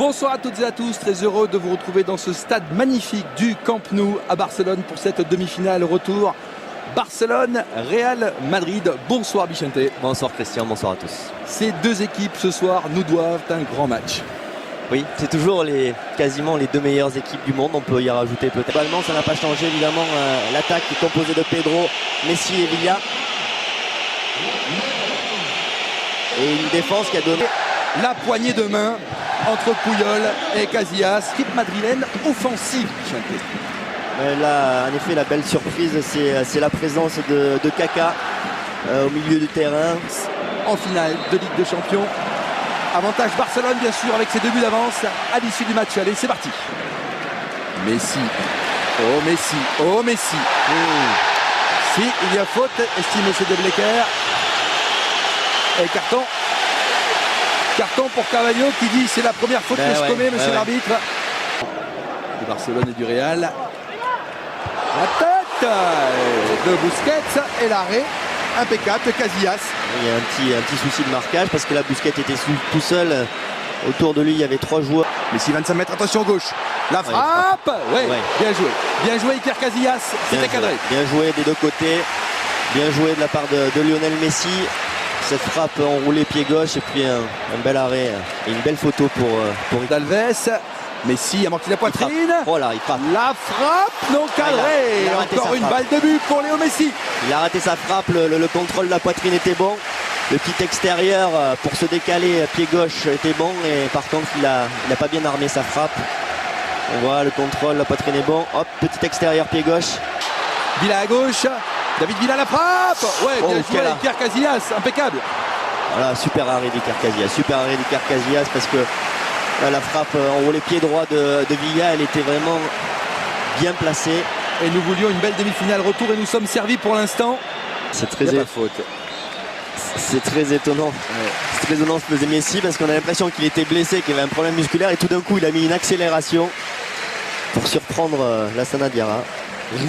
Bonsoir à toutes et à tous, très heureux de vous retrouver dans ce stade magnifique du Camp Nou à Barcelone pour cette demi-finale retour Barcelone-Real Madrid. Bonsoir Bichente. Bonsoir Christian, bonsoir à tous. Ces deux équipes ce soir nous doivent un grand match. Oui, c'est toujours quasiment les deux meilleures équipes du monde, on peut y rajouter peut-être. Globalement, ça n'a pas changé évidemment, l'attaque est composée de Pedro, Messi et Villa. Et une défense qui a donné la poignée de main entre Puyol et Casillas. Équipe madrilène offensive. Là, en effet, la belle surprise, c'est la présence de Kaka au milieu du terrain. En finale de Ligue des Champions. Avantage Barcelone, bien sûr, avec ses 2 buts d'avance à l'issue du match. Allez, c'est parti. Messi. Oh, Messi. Oh, Messi. Si, il y a faute, estime M. De Blecker. Et carton. Carton pour Carvalho qui dit c'est la première faute que je commets, monsieur l'arbitre. Du Barcelone et du Real. La tête de Busquets et l'arrêt impeccable de Casillas. Il y a un petit souci de marquage parce que la Busquets était tout seul. Autour de lui, il y avait 3 joueurs. Messi 25 mètres, attention gauche. La frappe. Bien joué. Bien joué Iker Casillas. C'était cadré. Bien joué des deux côtés. Bien joué de la part de Lionel Messi. Cette frappe enroulée pied gauche et puis un bel arrêt et une belle photo pour Dalves. Messi a manqué la poitrine. Oh là, il frappe. La frappe non cadrée. Il a raté encore une frappe. balle de but pour Léo Messi. Il a raté sa frappe, le contrôle de la poitrine était bon. Le petit extérieur pour se décaler pied gauche était bon et par contre il a pas bien armé sa frappe. On voit le contrôle, la poitrine est bon. Hop, petit extérieur pied gauche. Villa à gauche. David Villa la frappe. Ouais, bien joué Iker Casillas, impeccable. Voilà, super arrêt d'Iker Casillas. Super arrêt d'Iker Casillas parce que la frappe enroulée pied droit de Villa, elle était vraiment bien placée. Et nous voulions une belle demi-finale retour et nous sommes servis pour l'instant. C'est très étonnant. C'est très étonnant. C'est très étonnant ce que faisait Messi parce qu'on a l'impression qu'il était blessé, qu'il avait un problème musculaire et tout d'un coup il a mis une accélération pour surprendre Lassana Diarra.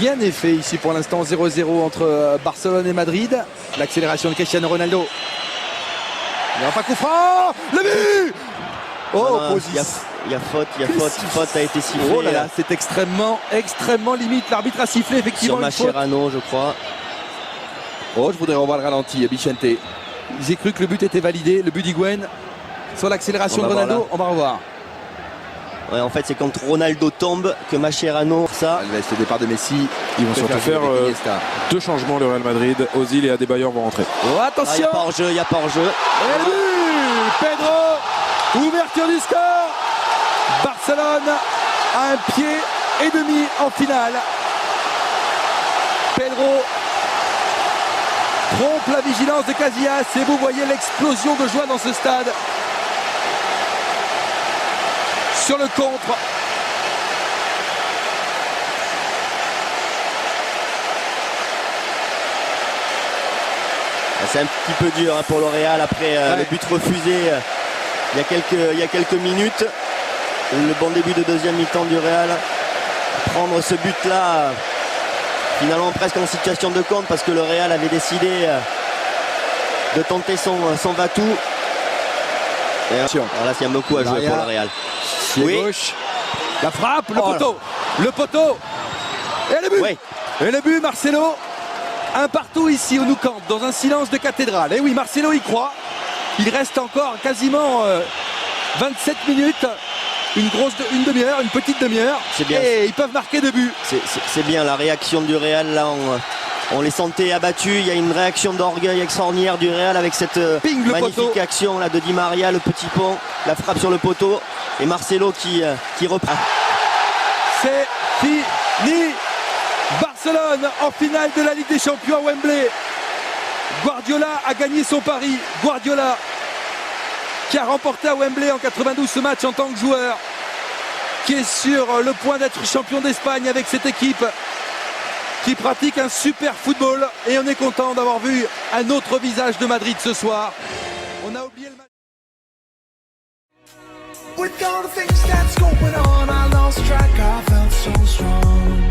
Rien n'est fait ici pour l'instant, 0-0 entre Barcelone et Madrid. L'accélération de Cristiano Ronaldo. Il n'y a pas coup franc. Le but. Oh, il y a faute a été sifflée. Oh là là, c'est extrêmement limite. L'arbitre a sifflé effectivement sur Mascherano, je crois. Oh, je voudrais revoir le ralenti, Bichente. J'ai cru que le but était validé, le but d'Higuaín. Sur l'accélération de Ronaldo, on va revoir. Ouais, en fait, c'est quand Ronaldo tombe que Mascherano, ça. Alves, le départ de Messi. Ils vont surtout faire 2 changements, le Real Madrid. Ozil et Adebayor vont rentrer. Oh, attention. Il n'y a pas hors-jeu. Et le but, Pedro. Ouverture du score. Barcelone à 1 pied et demi en finale. Pedro trompe la vigilance de Casillas et vous voyez l'explosion de joie dans ce stade. Sur le contre. C'est un petit peu dur pour le Real après le but refusé il y a quelques minutes. Le bon début de deuxième mi-temps du Real. Prendre ce but-là, finalement presque en situation de compte parce que le Real avait décidé de tenter son va-tout. Alors là, il y a beaucoup à jouer pour le Real. Gauche. La frappe, le poteau. Le poteau. Et le but. Oui. Et le but, Marcelo. Un partout ici au Nou Camp, dans un silence de cathédrale. Et oui, Marcelo y croit. Il reste encore quasiment 27 minutes. Une demi-heure, une petite demi-heure. Et ils peuvent marquer 2 buts. C'est bien la réaction du Real. Là, on les sentait abattus. Il y a une réaction d'orgueil extraordinaire du Real avec cette magnifique action là, de Di Maria, le petit pont, la frappe sur le poteau. Et Marcelo qui reprend. C'est fini. Barcelone en finale de la Ligue des Champions à Wembley. Guardiola a gagné son pari. Guardiola qui a remporté à Wembley en 92 ce match en tant que joueur, qui est sur le point d'être champion d'Espagne avec cette équipe qui pratique un super football. Et on est content d'avoir vu un autre visage de Madrid ce soir. On a oublié le match. With all the things that's going on, I lost track, I felt so strong.